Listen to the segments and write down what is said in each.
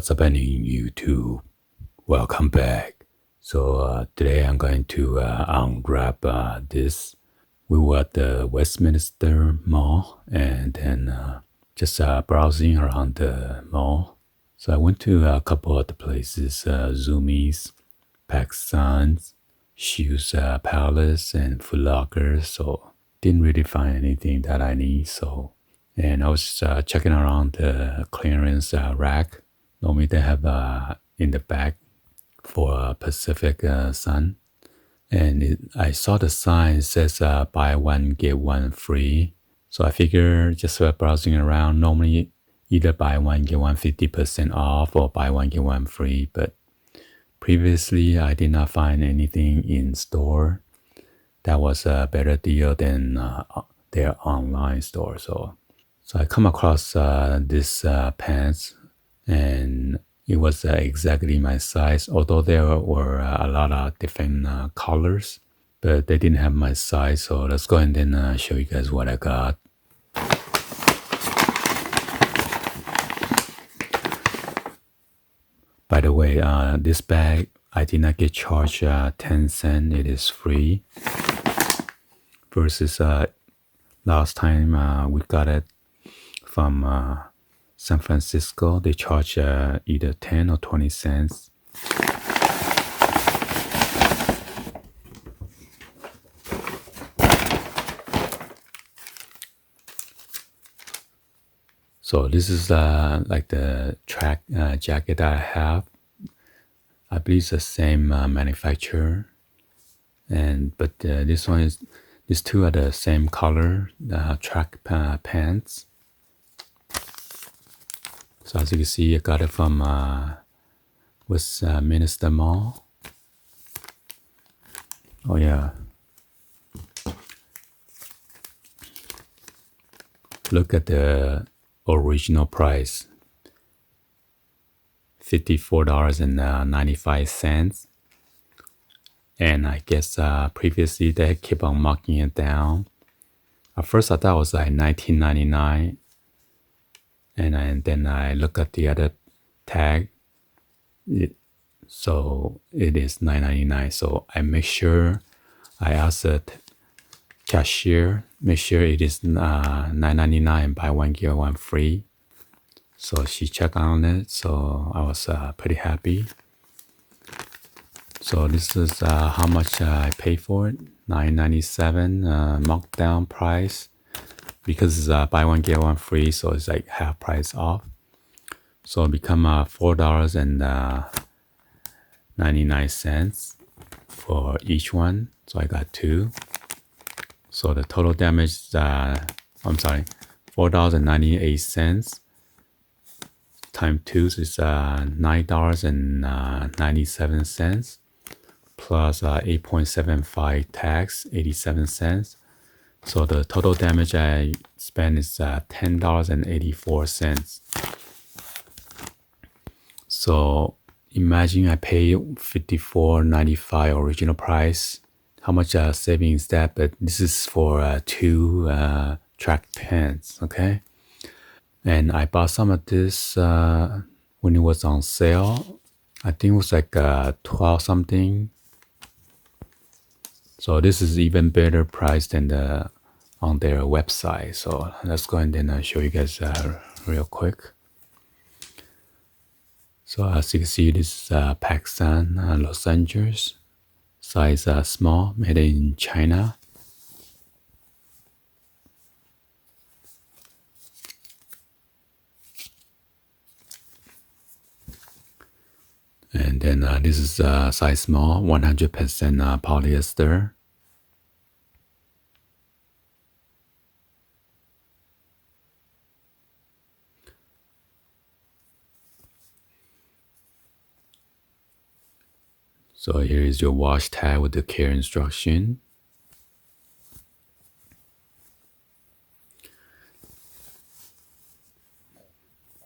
What's happening, YouTube? Welcome back. So today I'm going to unwrap this. We were at the Westminster Mall and then just browsing around the mall. So I went to a couple of the places, Zoomies, PACSUN, Shoes Palace, and Foot Locker. So didn't really find anything that I need. And I was checking around the clearance rack. Normally they have in the back for Pacific Sun. And I saw the sign says buy one, get one free. So I figure just browsing around, normally either buy one, get one 50% off or buy one, get one free. But previously I did not find anything in store that was a better deal than their online store. So I come across this pants, and it was exactly my size, although there were a lot of different colors, but they didn't have my size. So let's go ahead and show you guys what I got. By the way, this bag, I did not get charged 10 cents. It is free. Versus last time we got it from San Francisco, they charge either 10 or 20 cents. So this is like the track jacket that I have. I believe it's the same manufacturer, but these two are the same color, track pants. So as you can see, I got it from Westminster Mall. Oh yeah. Look at the original price. $54.95. And I guess previously they keep on marking it down. At first I thought it was like $19.99. And then I look at the other tag. So it is $9.99. So I make sure I ask the cashier, make sure it is $9.99 and buy one get one free. So she checked on it. So I was pretty happy. So this is how much I paid for it. $9.97 markdown price. Because it's buy one get one free, so it's like half price off. So it become $4.99 for each one. So I got two. So the total damage is $4.98 times 2 is $9.97 plus 8.75 tax, 87 cents. So the total damage I spent is $10.84. So imagine I pay $54.95 original price. How much savings is that? But this is for two track pants, okay? And I bought some of this when it was on sale. I think it was like 12 something. So this is even better price than on their website. So let's go ahead and show you guys real quick. So as you can see, this is PACSUN, Los Angeles, size small, made in China. And then this is size small, 100% polyester. So here is your wash tag with the care instruction.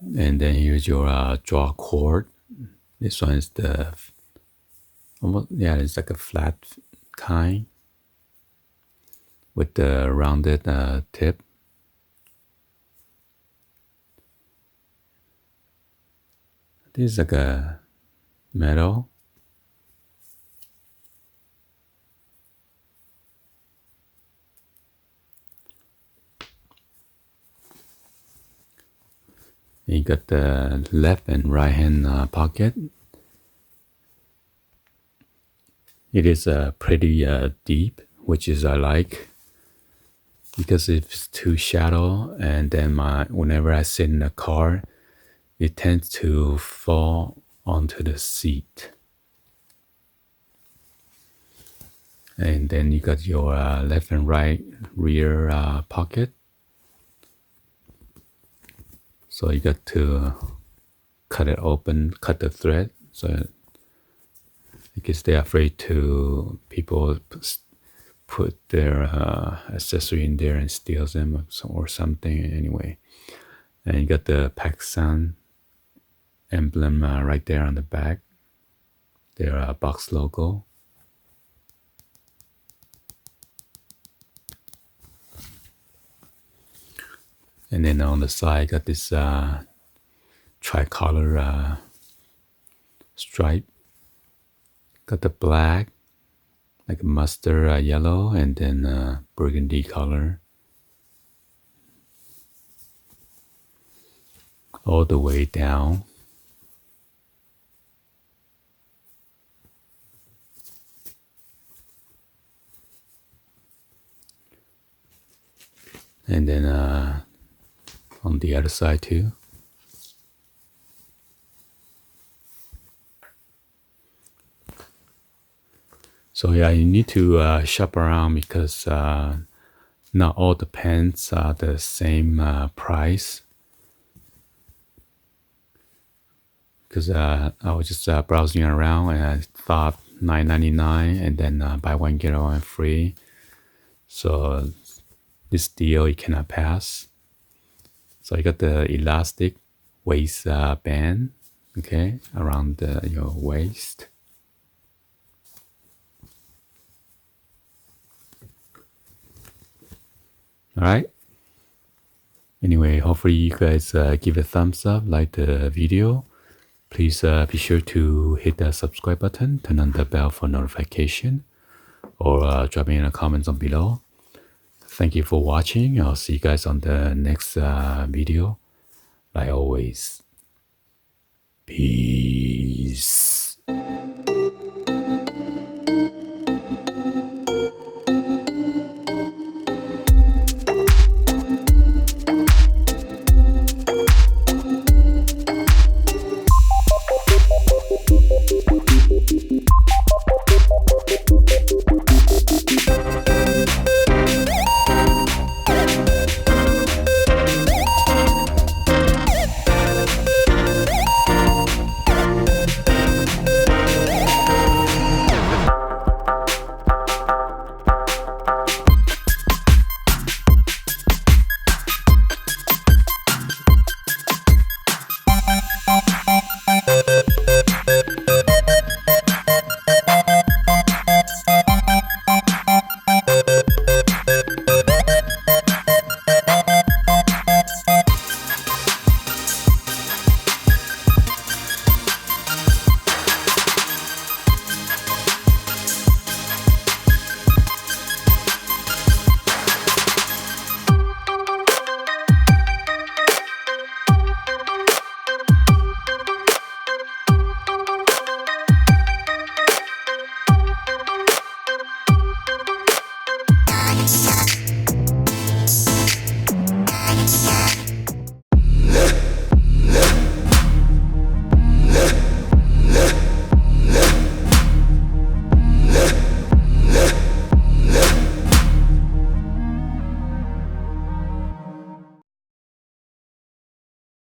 And then here's your draw cord. This one is it's like a flat kind with the rounded tip. This is like a metal. You got the left and right hand pocket. It is pretty deep, which is I like, because if it's too shallow, and then whenever I sit in the car, it tends to fall onto the seat. And then you got your left and right rear pocket. So you got to cut it open, cut the thread. So because they're afraid to people put their accessory in there and steals them or something anyway. And you got the PACSUN emblem right there on the back, their box logo. And then on the side, got this tricolor stripe. Got the black, like mustard yellow, and then burgundy color. All the way down. And then on the other side too. So yeah, you need to shop around, because not all the pants are the same price. Because I was just browsing around, and I thought $9.99, and then buy one get one free. So this deal you cannot pass. So you got the elastic waist band, okay, around your waist. All right. Anyway, hopefully you guys give a thumbs up, like the video. Please be sure to hit the subscribe button, turn on the bell for notification, or drop me in the comments on below. Thank you for watching. I'll see you guys on the next video. Like always, peace.